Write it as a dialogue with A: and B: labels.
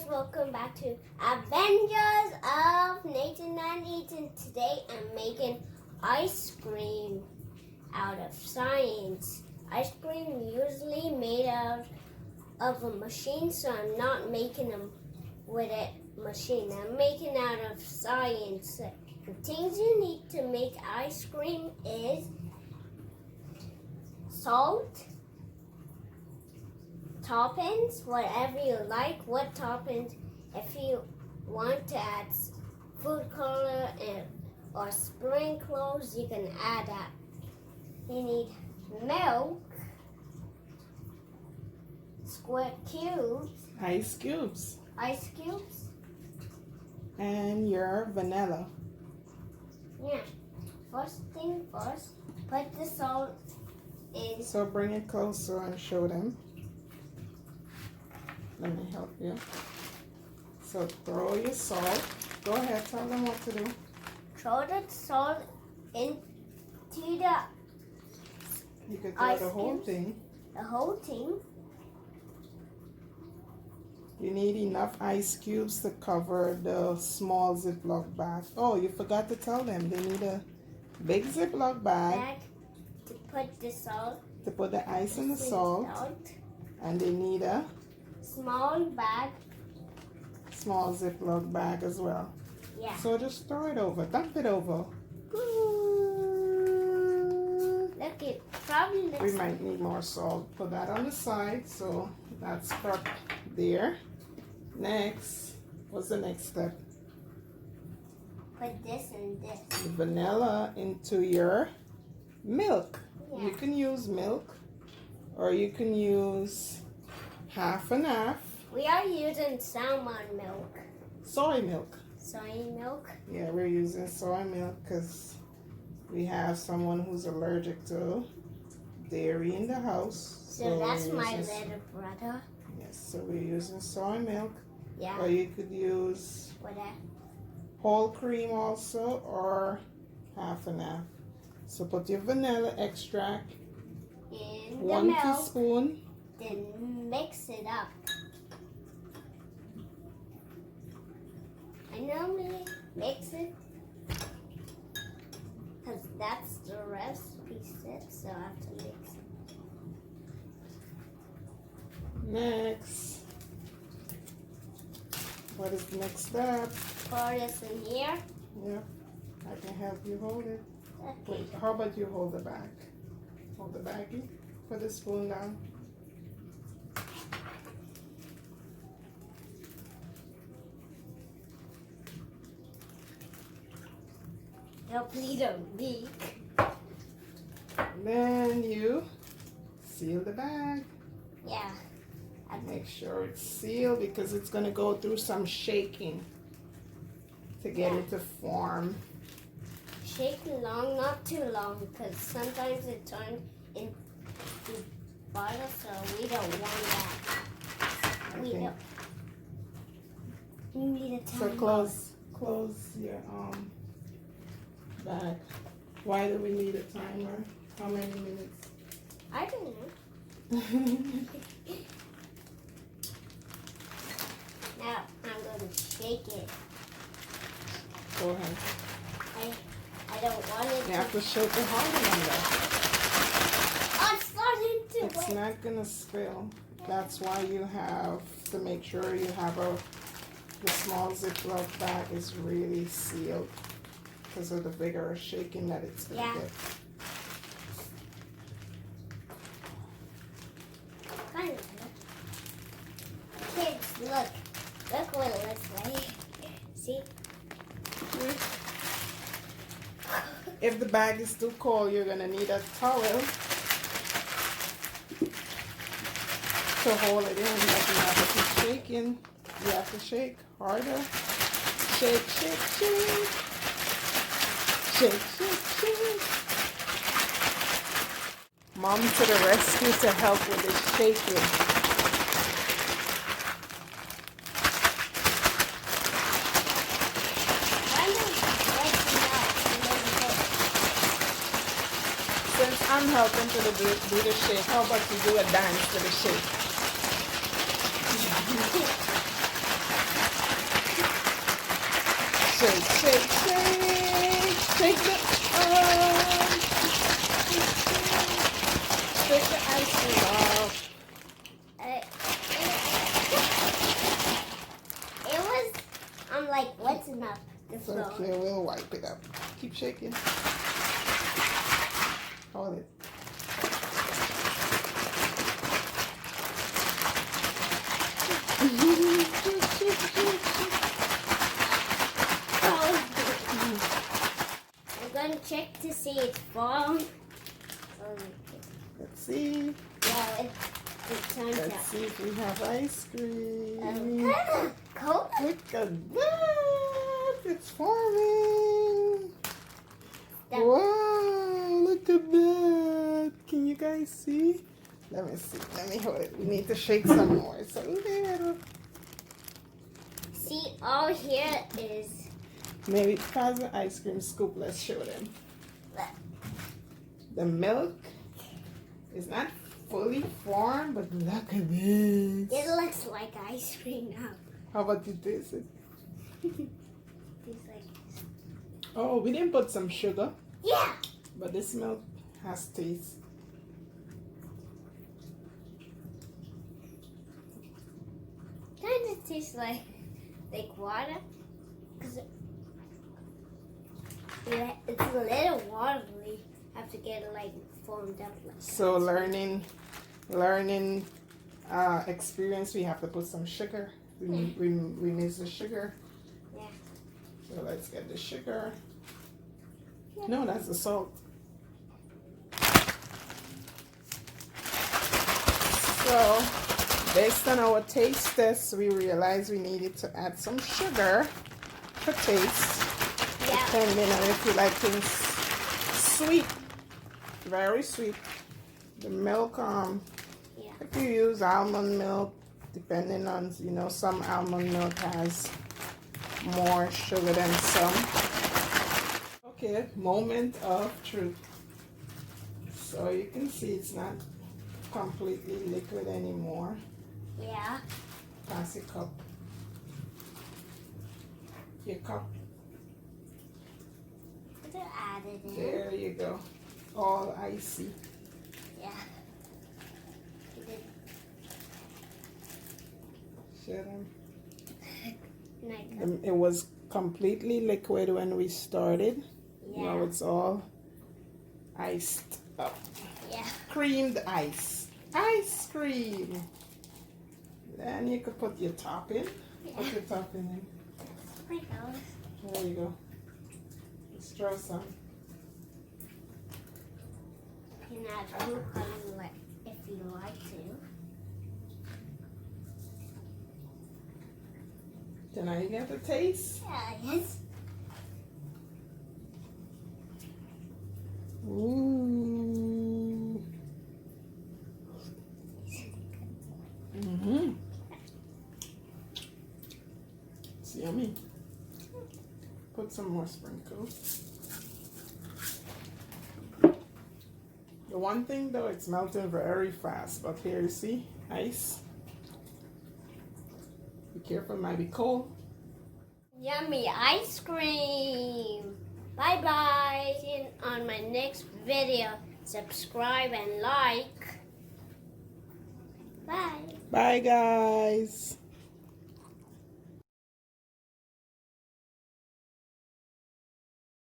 A: welcome back to Avengers of Nathan and Ethan. Today I'm making ice cream out of science. Ice cream usually made out of a machine, so I'm not making them with a machine. I'm making out of science. The things you need to make ice cream is salt, toppings, whatever you like. What toppings? If you want to add food color or sprinkles, you can add that. You need milk, square cubes,
B: ice cubes, and your vanilla.
A: Yeah. First thing first, put the salt in.
B: So bring it closer and show them. Let me help you. So throw your salt. Go ahead, tell them what to do.
A: Throw the salt into the
B: You could throw
A: ice
B: the whole
A: cubes.
B: thing.
A: The whole thing.
B: You need enough ice cubes to cover the small Ziploc bag. Oh, you forgot to tell them. They need a big Ziploc bag
A: To put the salt.
B: to put the ice and the salt. And they need a
A: Small bag.
B: small Ziploc bag as well.
A: Yeah.
B: So just throw it over. Dump it over.
A: Look, it probably looks
B: We might need more salt. Put that on the side. So that's up there. Next, what's the next step?
A: put this and this.
B: The vanilla into your milk.
A: Yeah.
B: You can use milk or you can use half and half.
A: We are using salmon milk.
B: Soy milk.
A: Soy milk.
B: Yeah, we're using soy milk because we have someone who's allergic to dairy in the house.
A: So that's
B: we're
A: my
B: using-
A: little brother.
B: Yes, so we're using soy milk.
A: Yeah.
B: Or you could use
A: Whatever.
B: whole cream also or half and half. So put your vanilla extract,
A: In the
B: 1
A: milk.
B: teaspoon.
A: Then mix it up. I normally mix it because that's the recipe set, so I have to mix it.
B: Next. What is the next step?
A: Pour this in here.
B: Yeah, I can help you hold it.
A: Okay.
B: Wait, how about you hold the bag? Hold the baggie. Put the spoon down.
A: Help me to beak.
B: Then you seal the bag.
A: Yeah.
B: Make sure it's sealed because it's going to go through some shaking to get it to form.
A: Shake long, not too long, because sometimes it turns into butter, so we don't want that. We
B: Okay.
A: don't. You need a
B: So
A: time.
B: close your bag. Why do we need a timer? How many minutes?
A: I don't know. Now I'm going to shake it.
B: Go ahead.
A: I don't want it
B: You have to shake it hard enough.
A: Oh, it's starting to
B: It's
A: wet.
B: not gonna spill. That's why you have to make sure you have the small Ziploc bag is really sealed because of the vigorous shaking that it's gonna
A: Yeah.
B: get.
A: Kind of. Kids, look. Look what it looks like. See?
B: If the bag is too cold, you're gonna need a towel to hold it in, but you have to keep shaking. You have to shake harder. Shake, shake, shake. Shake, shake, shake. Mom to the rescue to help with the shaking. Since I'm helping to do the shake, how about you do a dance to the shake? Shake, shake, shake. Shake the shake the ice cream off.
A: It was, I'm like, what's enough?
B: It's okay, we'll wipe it up. Keep shaking. Hold it.
A: I'm gonna check to see it's formed.
B: Let's see.
A: Yeah, it turns
B: Let's
A: out.
B: see if we have ice cream.
A: Cold?
B: Look at that! It's forming!
A: That-
B: Wow! Look at that! Can you guys see? Let me see. Let me hold it. We need to shake some more. So little.
A: See, all here is.
B: Maybe pass the ice cream scoop. Let's show them. The milk is not fully formed, but look at this.
A: It looks like ice cream now.
B: How about you taste it?
A: It's like.
B: Oh, we didn't put some sugar,
A: Yeah!
B: but this milk has taste.
A: Kind of tastes like water. Cause it's a little watery. Have to get it like formed up. Like
B: So learning experience, we have to put some sugar. We miss the sugar.
A: Yeah.
B: So let's get the sugar. No, that's the salt. So based on our taste test, we realized we needed to add some sugar for taste.
A: Yeah.
B: Depending on if you like things sweet, very sweet. The milk,
A: Yeah.
B: if you use almond milk, depending on, some almond milk has more sugar than some. Okay, moment of truth. So you can see it's not completely liquid anymore.
A: Yeah.
B: Pass your cup. Your cup.
A: Put it added in.
B: There you go. All icy.
A: Yeah.
B: Show them.
A: Like,
B: It was completely liquid when we started.
A: yeah.
B: Now it's all iced up.
A: Yeah.
B: Creamed ice. Ice cream. Then you could put your topping. Put your topping in.
A: My gosh.
B: There you go. Just throw some.
A: You can add food coloring like if you like to.
B: Can I get the taste?
A: Yeah, yes.
B: Ooh. Mm-hmm. It's yummy. Put some more sprinkles. The one thing though, it's melting very fast. But here you see, ice. Be careful, it might be cold.
A: Yummy ice cream. Bye bye. See you on my next video. Subscribe and like. Bye.
B: Bye guys.